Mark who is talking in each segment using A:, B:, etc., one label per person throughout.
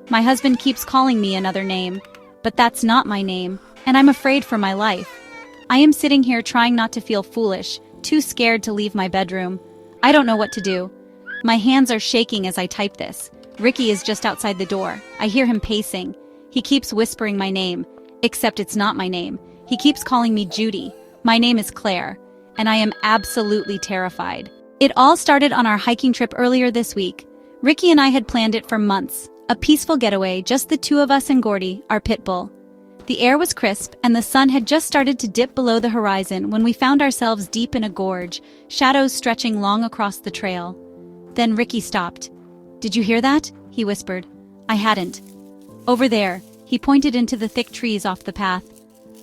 A: My husband keeps calling me another name, but that's not my name, and I'm afraid for my life. I am sitting here trying not to feel foolish, too scared to leave my bedroom. I don't know what to do. My hands are shaking as I type this. Ricky is just outside the door. I hear him pacing. He keeps whispering my name, except it's not my name. He keeps calling me Judy. My name is Claire, and I am absolutely terrified. It all started on our hiking trip earlier this week. Ricky and I had planned it for months. A peaceful getaway, just the two of us and Gordy, our pit bull. The air was crisp, and the sun had just started to dip below the horizon when we found ourselves deep in a gorge, shadows stretching long across the trail. Then Ricky stopped. "Did you hear that?" he whispered. I hadn't. "Over there," he pointed into the thick trees off the path.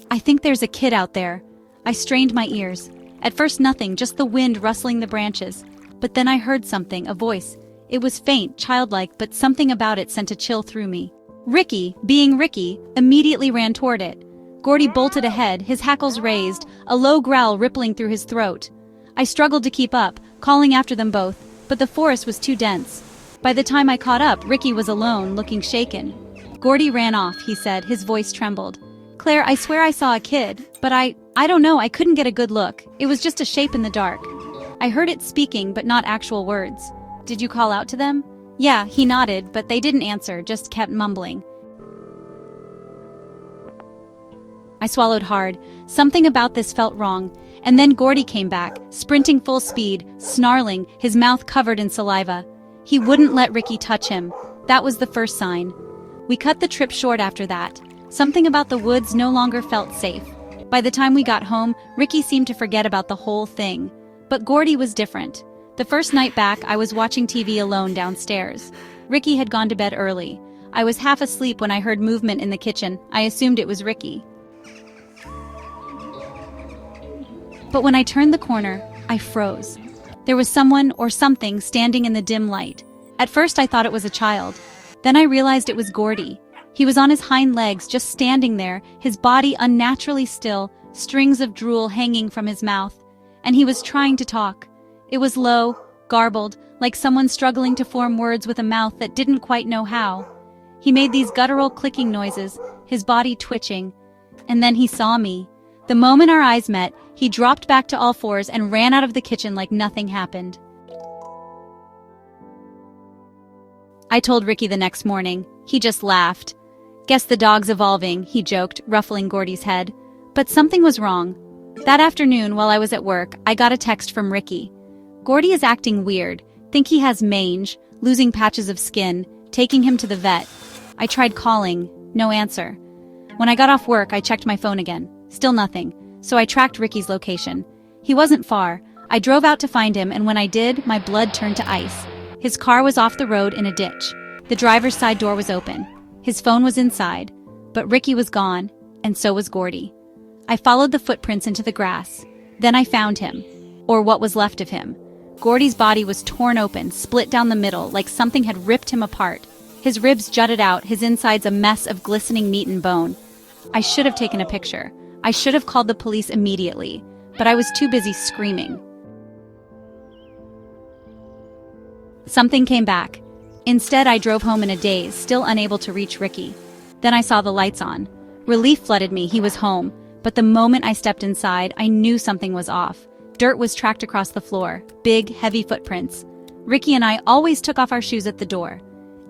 A: "I think there's a kid out there." I strained my ears. At first nothing, just the wind rustling the branches. But then I heard something, a voice. It was faint, childlike, but something about it sent a chill through me. Ricky, being Ricky, immediately ran toward it. Gordy bolted ahead, his hackles raised, a low growl rippling through his throat. I struggled to keep up, calling after them both, but the forest was too dense. By the time I caught up, Ricky was alone, looking shaken. "Gordy ran off," he said, his voice trembled. "Claire, I swear I saw a kid, but I don't know, I couldn't get a good look. It was just a shape in the dark." I heard it speaking, but not actual words. "Did you call out to them?" "Yeah," he nodded, but they didn't answer, just kept mumbling. I swallowed hard. Something about this felt wrong. And then Gordy came back, sprinting full speed, snarling, his mouth covered in saliva. He wouldn't let Ricky touch him. That was the first sign. We cut the trip short after that. Something about the woods no longer felt safe. By the time we got home, Ricky seemed to forget about the whole thing. But Gordy was different. The first night back, I was watching TV alone downstairs. Ricky had gone to bed early. I was half asleep when I heard movement in the kitchen. I assumed it was Ricky. But when I turned the corner, I froze. There was someone or something standing in the dim light. At first I thought it was a child. Then I realized it was Gordy. He was on his hind legs, just standing there, his body unnaturally still, strings of drool hanging from his mouth. And he was trying to talk. It was low, garbled, like someone struggling to form words with a mouth that didn't quite know how. He made these guttural clicking noises, his body twitching. And then he saw me. The moment our eyes met, he dropped back to all fours and ran out of the kitchen like nothing happened. I told Ricky the next morning. He just laughed. "Guess the dog's evolving," he joked, ruffling Gordy's head. But something was wrong. That afternoon, while I was at work, I got a text from Ricky. "Gordy is acting weird. Think he has mange, losing patches of skin, taking him to the vet." I tried calling. No answer. When I got off work, I checked my phone again. Still nothing. So I tracked Ricky's location. He wasn't far. I drove out to find him, and when I did, my blood turned to ice. His car was off the road in a ditch. The driver's side door was open. His phone was inside. But Ricky was gone, and so was Gordy. I followed the footprints into the grass. Then I found him. Or what was left of him. Gordy's body was torn open, split down the middle, like something had ripped him apart. His ribs jutted out, his insides a mess of glistening meat and bone. I should have taken a picture. I should have called the police immediately, but I was too busy screaming. Something came back. Instead, I drove home in a daze, still unable to reach Ricky. Then I saw the lights on. Relief flooded me, he was home. But the moment I stepped inside, I knew something was off. Dirt was tracked across the floor, big, heavy footprints. Ricky and I always took off our shoes at the door.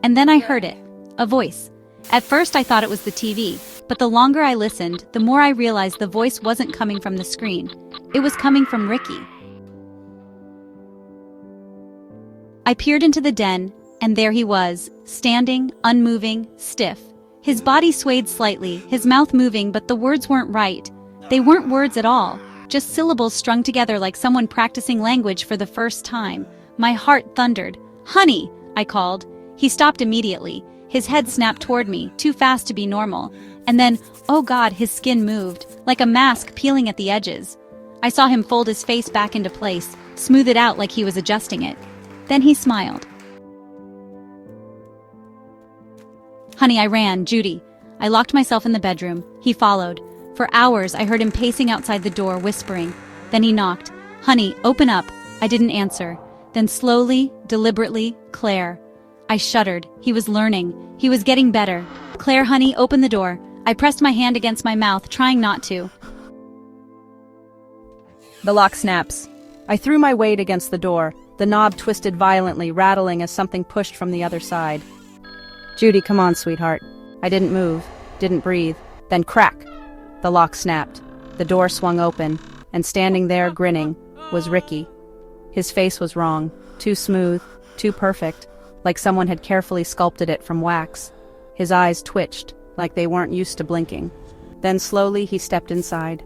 A: And then I heard it, a voice. At first I thought it was the TV, but the longer I listened, the more I realized the voice wasn't coming from the screen. It was coming from Ricky. I peered into the den, and there he was, standing, unmoving, stiff. His body swayed slightly, his mouth moving, but the words weren't right. They weren't words at all, just syllables strung together like someone practicing language for the first time. My heart thundered. "Honey!" I called. He stopped immediately. His head snapped toward me, too fast to be normal. And then, oh God, his skin moved, like a mask peeling at the edges. I saw him fold his face back into place, smooth it out like he was adjusting it. Then he smiled. "Honey," I ran, "Judy." I locked myself in the bedroom. He followed. For hours, I heard him pacing outside the door, whispering. Then he knocked. "Honey, open up." I didn't answer. Then slowly, deliberately, "Claire." I shuddered. He was learning. He was getting better. Claire, honey, open the door. I pressed my hand against my mouth, trying not to.
B: The lock snaps. I threw my weight against the door. The knob twisted violently, rattling as something pushed from the other side. Judy, come on, sweetheart. I didn't move, didn't breathe. Then crack! The lock snapped. The door swung open, and standing there, grinning, was Ricky. His face was wrong. Too smooth, too perfect, like someone had carefully sculpted it from wax. His eyes twitched, like they weren't used to blinking. Then slowly he stepped inside.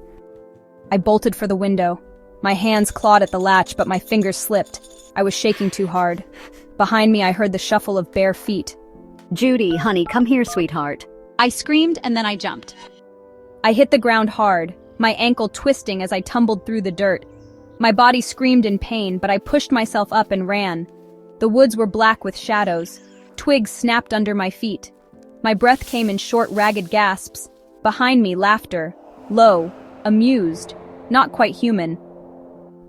B: I bolted for the window. My hands clawed at the latch, but my fingers slipped. I was shaking too hard. Behind me I heard the shuffle of bare feet.
C: Judy, honey, come here, sweetheart.
A: I screamed and then I jumped.
B: I hit the ground hard, my ankle twisting as I tumbled through the dirt. My body screamed in pain, but I pushed myself up and ran. The woods were black with shadows. Twigs snapped under my feet. My breath came in short, ragged gasps. Behind me, laughter. Low, amused, not quite human.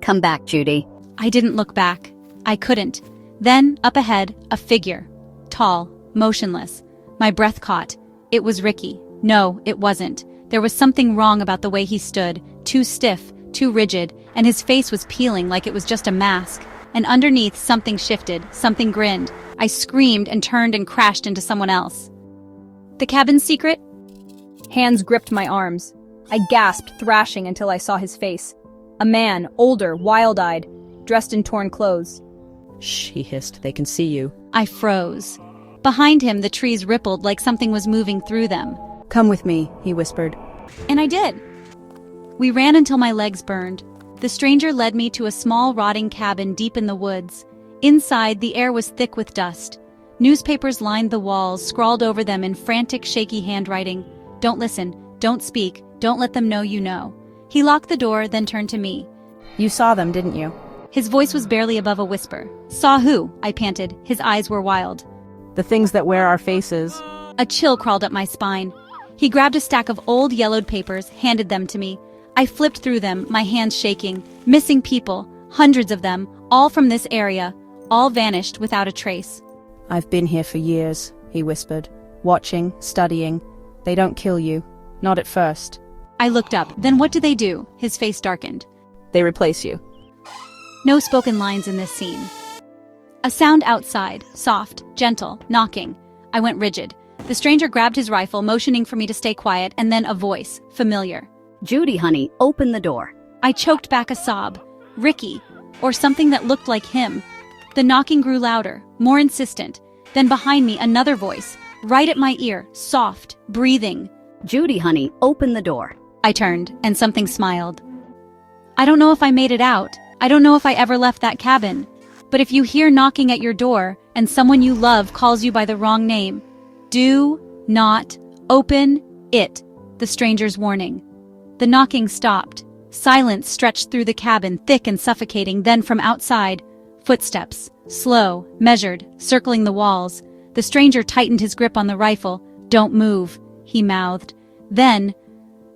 C: Come back, Judy.
A: I didn't look back. I couldn't. Then, up ahead, a figure. Tall, motionless. My breath caught. It was Ricky. No, it wasn't. There was something wrong about the way he stood. Too stiff, too rigid, and his face was peeling like it was just a mask. And underneath, something shifted, something grinned. I screamed and turned and crashed into someone else. The cabin's secret?
B: Hands gripped my arms. I gasped, thrashing until I saw his face. A man, older, wild-eyed, dressed in torn clothes.
D: Shh, he hissed. They can see you.
A: I froze. Behind him, the trees rippled like something was moving through them.
B: Come with me, he whispered.
A: And I did. We ran until my legs burned. The stranger led me to a small rotting cabin deep in the woods. Inside, the air was thick with dust. Newspapers lined the walls, scrawled over them in frantic, shaky handwriting. Don't listen, don't speak, don't let them know you know. He locked the door, then turned to me.
B: You saw them, didn't you?
A: His voice was barely above a whisper. Saw who? I panted. His eyes were wild.
B: The things that wear our faces.
A: A chill crawled up my spine. He grabbed a stack of old yellowed papers, handed them to me. I flipped through them, my hands shaking. Missing people, hundreds of them, all from this area, all vanished without a trace.
B: I've been here for years, he whispered. Watching, studying. They don't kill you. Not at first.
A: I looked up. Then what do they do? His face darkened.
B: They replace you.
A: No spoken lines in this scene. A sound outside, soft, gentle, knocking. I went rigid. The stranger grabbed his rifle, motioning for me to stay quiet, and then a voice, familiar.
C: Judy, honey, open the door.
A: I choked back a sob. Ricky, or something that looked like him. The knocking grew louder, more insistent. Then behind me, another voice, right at my ear, soft, breathing.
C: Judy, honey, open the door.
A: I turned, and something smiled. I don't know if I made it out. I don't know if I ever left that cabin. But if you hear knocking at your door, and someone you love calls you by the wrong name, do not open it, the stranger's warning. The knocking stopped. Silence stretched through the cabin, thick and suffocating. Then from outside, footsteps, slow, measured, circling the walls. The stranger tightened his grip on the rifle. Don't move, he mouthed. Then,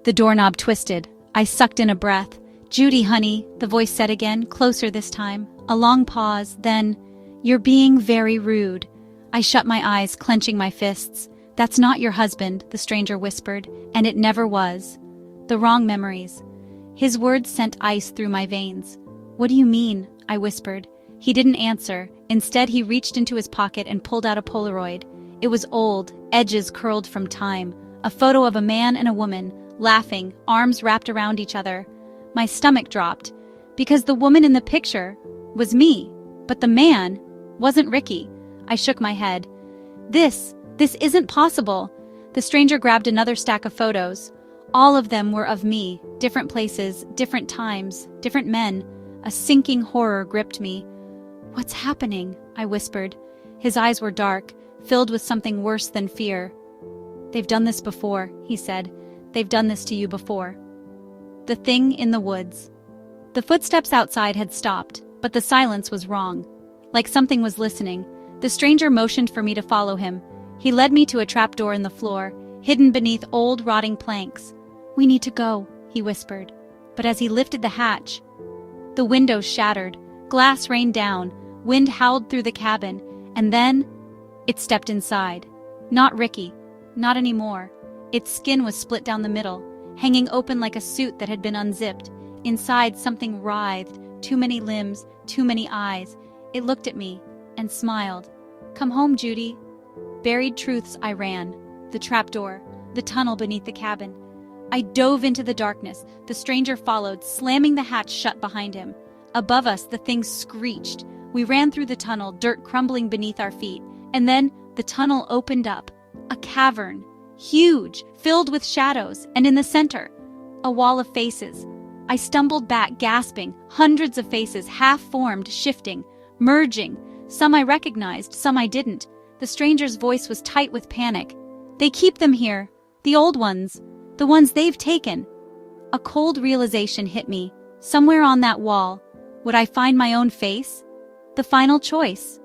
A: the doorknob twisted. I sucked in a breath. Judy, honey, the voice said again, closer this time. A long pause, then, you're being very rude. I shut my eyes, clenching my fists. That's not your husband, the stranger whispered, and it never was. The wrong memories. His words sent ice through my veins. What do you mean? I whispered. He didn't answer. Instead, he reached into his pocket and pulled out a Polaroid. It was old, edges curled from time. A photo of a man and a woman, laughing, arms wrapped around each other. My stomach dropped, because the woman in the picture was me, but the man wasn't Ricky. I shook my head. This isn't possible. The stranger grabbed another stack of photos. All of them were of me, different places, different times, different men. A sinking horror gripped me. What's happening? I whispered. His eyes were dark, filled with something worse than fear. They've done this before, he said. They've done this to you before. The thing in the woods. The footsteps outside had stopped, but the silence was wrong. Like something was listening. The stranger motioned for me to follow him. He led me to a trapdoor in the floor, hidden beneath old, rotting planks. We need to go, he whispered. But as he lifted the hatch, the windows shattered, glass rained down, wind howled through the cabin, and then It stepped inside. Not Ricky. Not anymore. Its skin was split down the middle, hanging open like a suit that had been unzipped. Inside, something writhed. Too many limbs, too many eyes. It looked at me and smiled. "Come home, Judy." Buried truths, I ran. The trapdoor, the tunnel beneath the cabin. I dove into the darkness. The stranger followed, slamming the hatch shut behind him. Above us, the thing screeched. We ran through the tunnel, dirt crumbling beneath our feet. And then the tunnel opened up. A cavern. Huge, filled with shadows, and in the center, a wall of faces. I stumbled back, gasping. Hundreds of faces, half-formed, shifting, merging. Some I recognized, some I didn't. The stranger's voice was tight with panic. "They keep them here. The old ones. The ones they've taken." A cold realization hit me. Somewhere on that wall, would I find my own face? The final choice.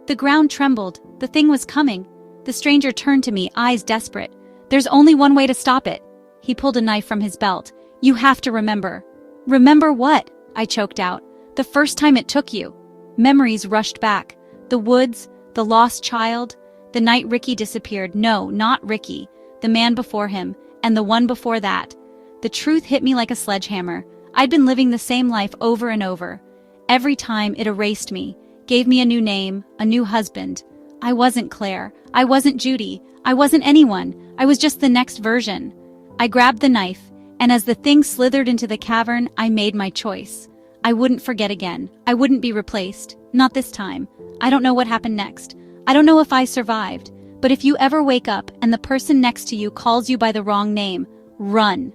A: The ground trembled. The thing was coming. The stranger turned to me, eyes desperate. "There's only one way to stop it." He pulled a knife from his belt. "You have to remember." "Remember what?" I choked out. "The first time it took you." Memories rushed back. The woods, the lost child, the night Ricky disappeared. No, not Ricky. The man before him, and the one before that. The truth hit me like a sledgehammer. I'd been living the same life over and over. Every time it erased me, gave me a new name, a new husband. I wasn't Claire. I wasn't Judy. I wasn't anyone. I was just the next version. I grabbed the knife, and as the thing slithered into the cavern, I made my choice. I wouldn't forget again. I wouldn't be replaced. Not this time. I don't know what happened next. I don't know if I survived. But if you ever wake up and the person next to you calls you by the wrong name, run.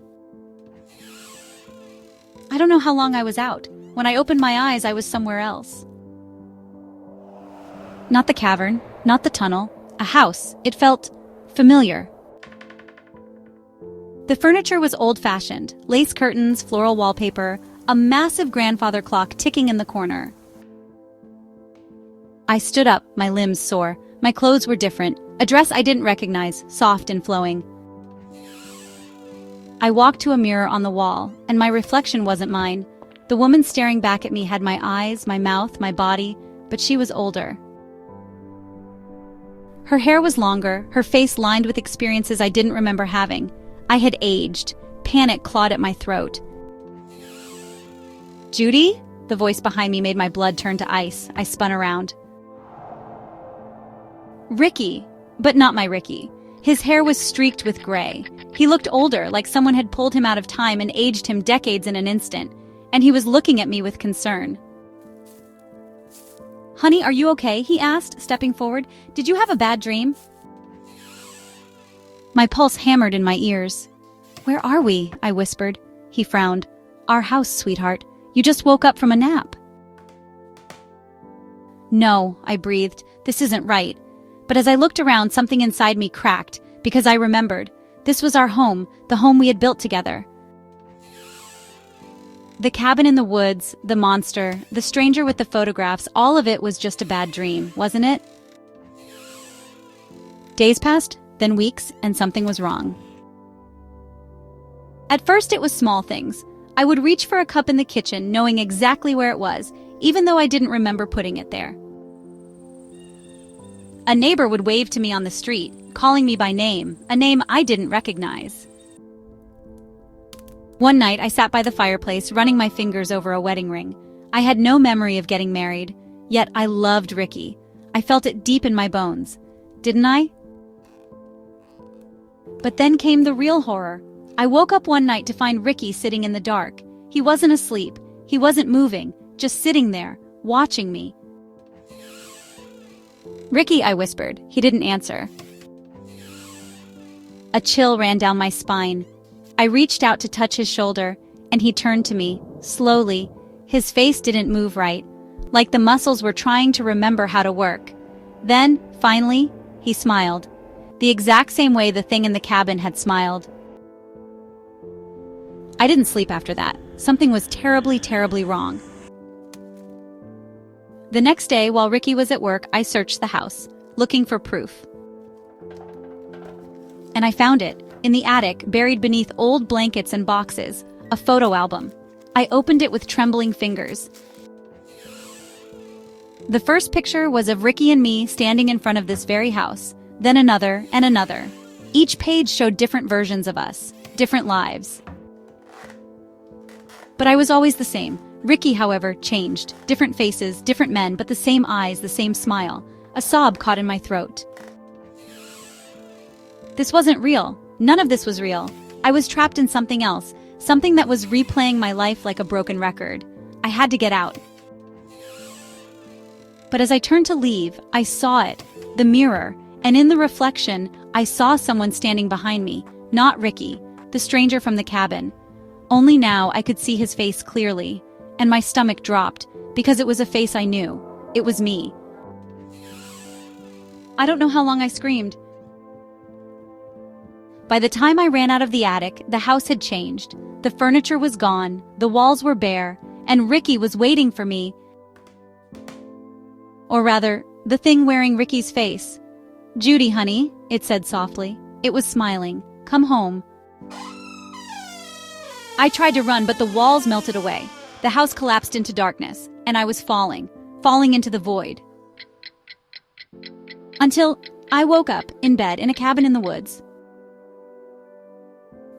A: I don't know how long I was out. When I opened my eyes, I was somewhere else. Not the cavern, not the tunnel, a house. It felt familiar. The furniture was old-fashioned, lace curtains, floral wallpaper, a massive grandfather clock ticking in the corner. I stood up, my limbs sore. My clothes were different, a dress I didn't recognize, soft and flowing. I walked to a mirror on the wall, and my reflection wasn't mine. The woman staring back at me had my eyes, my mouth, my body, but she was older. Her hair was longer, her face lined with experiences I didn't remember having. I had aged. Panic clawed at my throat. "Judy?" The voice behind me made my blood turn to ice. I spun around. Ricky, but not my Ricky. His hair was streaked with gray. He looked older, like someone had pulled him out of time and aged him decades in an instant, and he was looking at me with concern. "Honey, are you okay?" he asked, stepping forward. "Did you have a bad dream?" My pulse hammered in my ears. "Where are we?" I whispered. He frowned. "Our house, sweetheart. You just woke up from a nap." "No," I breathed. "This isn't right." But as I looked around, something inside me cracked, because I remembered. This was our home, the home we had built together. The cabin in the woods, the monster, the stranger with the photographs, all of it was just a bad dream, wasn't it? Days passed, then weeks, and something was wrong. At first it was small things. I would reach for a cup in the kitchen, knowing exactly where it was, even though I didn't remember putting it there. A neighbor would wave to me on the street, calling me by name, a name I didn't recognize. One night, I sat by the fireplace, running my fingers over a wedding ring. I had no memory of getting married, yet I loved Ricky. I felt it deep in my bones. Didn't I? But then came the real horror. I woke up one night to find Ricky sitting in the dark. He wasn't asleep. He wasn't moving, just sitting there, watching me. "Ricky," I whispered. He didn't answer. A chill ran down my spine. I reached out to touch his shoulder, and he turned to me, slowly. His face didn't move right, like the muscles were trying to remember how to work. Then, finally, he smiled. The exact same way the thing in the cabin had smiled. I didn't sleep after that. Something was terribly, terribly wrong. The next day, while Ricky was at work, I searched the house, looking for proof. And I found it, in the attic, buried beneath old blankets and boxes, a photo album. I opened it with trembling fingers. The first picture was of Ricky and me standing in front of this very house, then another and another. Each page showed different versions of us, different lives. But I was always the same. Ricky, however, changed. Different faces, different men, but the same eyes, the same smile. A sob caught in my throat. This wasn't real. None of this was real. I was trapped in something else, something that was replaying my life like a broken record. I had to get out. But as I turned to leave, I saw it, the mirror, and in the reflection, I saw someone standing behind me, not Ricky, the stranger from the cabin. Only now I could see his face clearly, and my stomach dropped, because it was a face I knew. It was me. I don't know how long I screamed. By the time I ran out of the attic, the house had changed. The furniture was gone, the walls were bare, and Ricky was waiting for me. Or rather, the thing wearing Ricky's face. "Judy, honey," it said softly. It was smiling. "Come home." I tried to run, but the walls melted away. The house collapsed into darkness, and I was falling into the void. Until I woke up in bed in a cabin in the woods.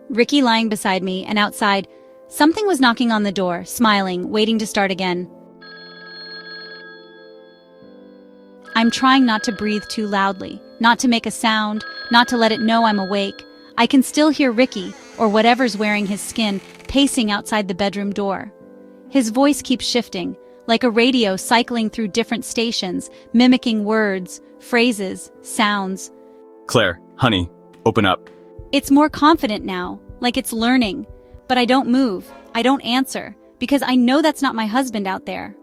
A: Ricky lying beside me, and outside, something was knocking on the door, smiling, waiting to start again. I'm trying not to breathe too loudly, not to make a sound, not to let it know I'm awake. I can still hear Ricky, or whatever's wearing his skin, pacing outside the bedroom door. His voice keeps shifting, like a radio cycling through different stations, mimicking words, phrases, sounds.
E: "Claire, honey, open up."
A: It's more confident now, like it's learning. But I don't move, I don't answer, because I know that's not my husband out there.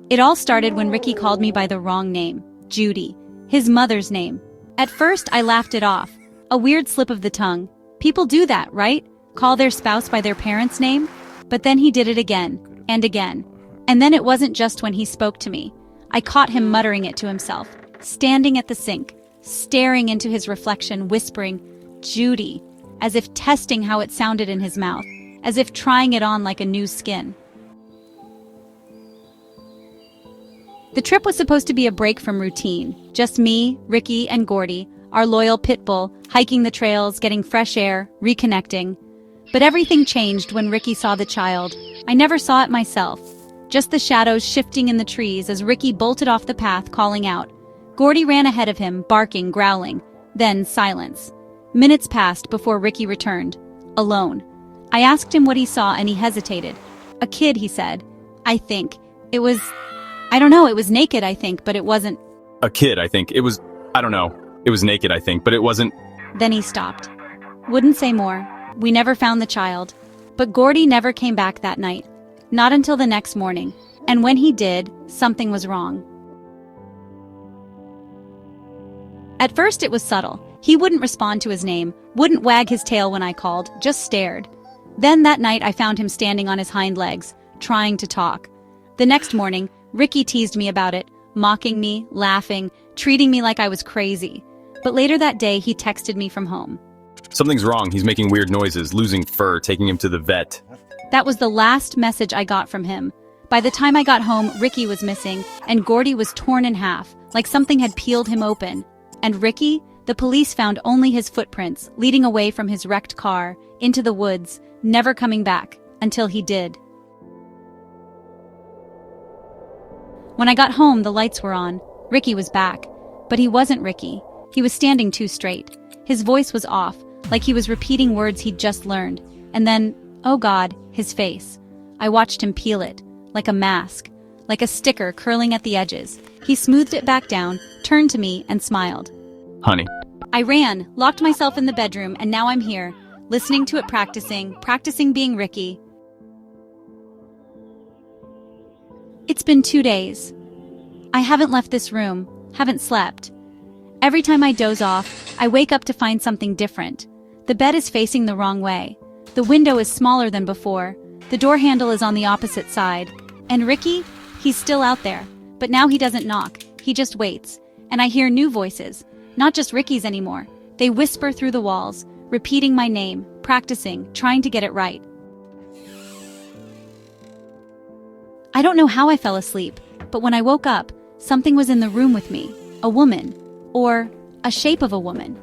A: It all started when Ricky called me by the wrong name, Judy, his mother's name. At first, I laughed it off. A weird slip of the tongue. People do that, right? Call their spouse by their parents' name? But then he did it again, and again. And then it wasn't just when he spoke to me. I caught him muttering it to himself, standing at the sink, staring into his reflection, whispering, "Judy," as if testing how it sounded in his mouth, as if trying it on like a new skin. The trip was supposed to be a break from routine. Just me, Ricky, and Gordy, our loyal pit bull, hiking the trails, getting fresh air, reconnecting. But everything changed when Ricky saw the child. I never saw it myself. Just the shadows shifting in the trees as Ricky bolted off the path, calling out. Gordy ran ahead of him, barking, growling. Then silence. Minutes passed before Ricky returned. Alone. I asked him what he saw and he hesitated. "A kid," he said. I don't know, it was naked, I think, but it wasn't.
E: "A kid, I think. It was naked, I think, but it wasn't."
A: Then he stopped. Wouldn't say more. We never found the child. But Gordy never came back that night. Not until the next morning. And when he did, something was wrong. At first it was subtle. He wouldn't respond to his name, wouldn't wag his tail when I called, just stared. Then that night I found him standing on his hind legs, trying to talk. The next morning, Ricky teased me about it, mocking me, laughing, treating me like I was crazy. But later that day, he texted me from home.
E: "Something's wrong. He's making weird noises, losing fur, taking him to the vet."
A: That was the last message I got from him. By the time I got home, Ricky was missing, and Gordy was torn in half, like something had peeled him open. And Ricky, the police found only his footprints, leading away from his wrecked car, into the woods, never coming back, until he did. When I got home, the lights were on. Ricky was back. But he wasn't Ricky. He was standing too straight. His voice was off, like he was repeating words he'd just learned. And then, oh God, his face. I watched him peel it, like a mask, like a sticker curling at the edges. He smoothed it back down, turned to me, and smiled.
E: "Honey."
A: I ran, locked myself in the bedroom, and now I'm here, listening to it, practicing being Ricky. It's been 2 days. I haven't left this room, haven't slept. Every time I doze off, I wake up to find something different. The bed is facing the wrong way. The window is smaller than before. The door handle is on the opposite side. And Ricky, he's still out there. But now he doesn't knock. He just waits. And I hear new voices. Not just Ricky's anymore. They whisper through the walls, repeating my name, practicing, trying to get it right. I don't know how I fell asleep, but when I woke up, something was in the room with me. A woman. Or a shape of a woman.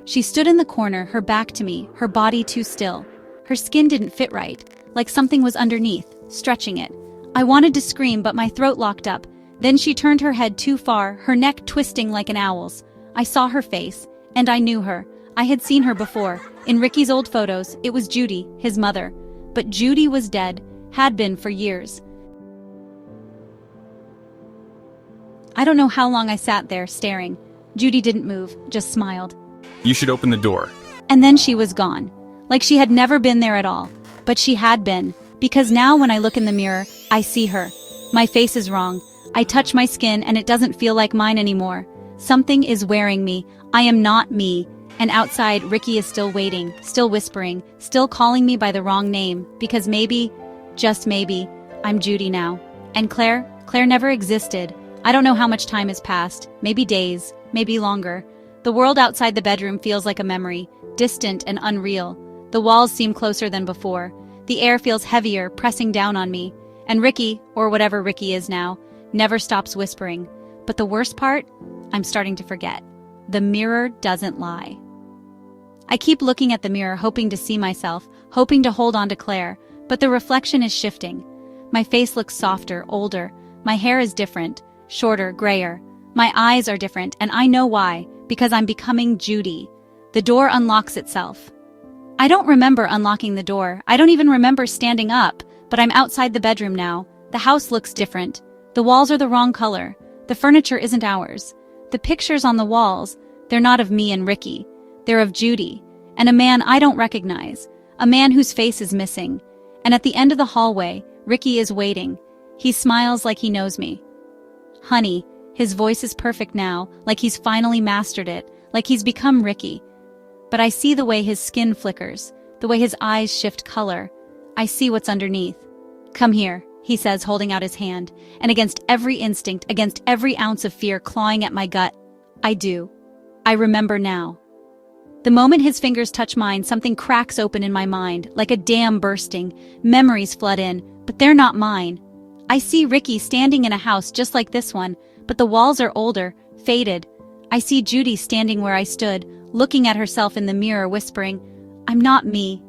A: She stood in the corner, her back to me, her body too still. Her skin didn't fit right, like something was underneath, stretching it. I wanted to scream, but my throat locked up. Then she turned her head too far, her neck twisting like an owl's. I saw her face, and I knew her. I had seen her before. In Ricky's old photos, it was Judy, his mother. But Judy was dead, had been for years. I don't know how long I sat there, staring. Judy didn't move, just smiled.
E: You should open the door.
A: And then she was gone. Like she had never been there at all. But she had been. Because now when I look in the mirror, I see her. My face is wrong. I touch my skin and it doesn't feel like mine anymore. Something is wearing me. I am not me. And outside, Ricky is still waiting, still whispering, still calling me by the wrong name. Because maybe, just maybe, I'm Judy now. And Claire never existed. I don't know how much time has passed. Maybe days, maybe longer. The world outside the bedroom feels like a memory, distant and unreal. The walls seem closer than before. The air feels heavier, pressing down on me. And Ricky, or whatever Ricky is now, never stops whispering. But the worst part? I'm starting to forget. The mirror doesn't lie. I keep looking at the mirror, hoping to see myself, hoping to hold on to Claire, but the reflection is shifting. My face looks softer, older. My hair is different, shorter, grayer. My eyes are different, and I know why, because I'm becoming Judy. The door unlocks itself. I don't remember unlocking the door. I don't even remember standing up, but I'm outside the bedroom now. The house looks different. The walls are the wrong color. The furniture isn't ours. The pictures on the walls, they're not of me and Ricky. They're of Judy, and a man I don't recognize, a man whose face is missing. And at the end of the hallway, Ricky is waiting. He smiles like he knows me. Honey, his voice is perfect now, like he's finally mastered it, like he's become Ricky. But I see the way his skin flickers, the way his eyes shift color. I see what's underneath. Come here, he says, holding out his hand, and against every instinct, against every ounce of fear clawing at my gut, I do. I remember now. The moment his fingers touch mine, something cracks open in my mind, like a dam bursting. Memories flood in, but they're not mine. I see Ricky standing in a house just like this one, but the walls are older, faded. I see Judy standing where I stood, looking at herself in the mirror, whispering, I'm not me.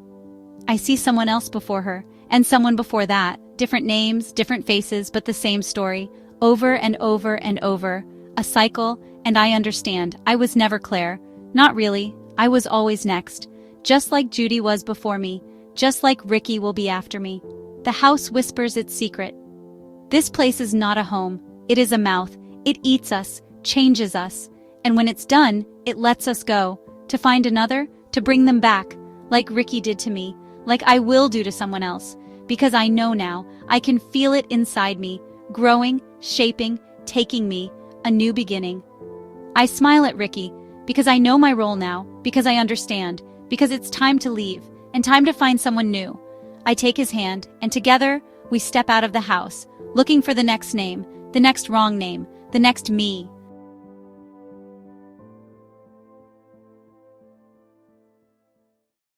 A: I see someone else before her, and someone before that. Different names, different faces, but the same story. Over and over and over. A cycle, and I understand. I was never Claire. Not really. I was always next. Just like Judy was before me. Just like Ricky will be after me. The house whispers its secret. This place is not a home. It is a mouth. It eats us, changes us. And when it's done, it lets us go. To find another, to bring them back. Like Ricky did to me. Like I will do to someone else. Because I know now, I can feel it inside me. Growing, shaping, taking me. A new beginning. I smile at Ricky. Because I know my role now. Because I understand. Because it's time to leave. And time to find someone new. I take his hand, and together, we step out of the house. Looking for the next name. The next wrong name. The next me.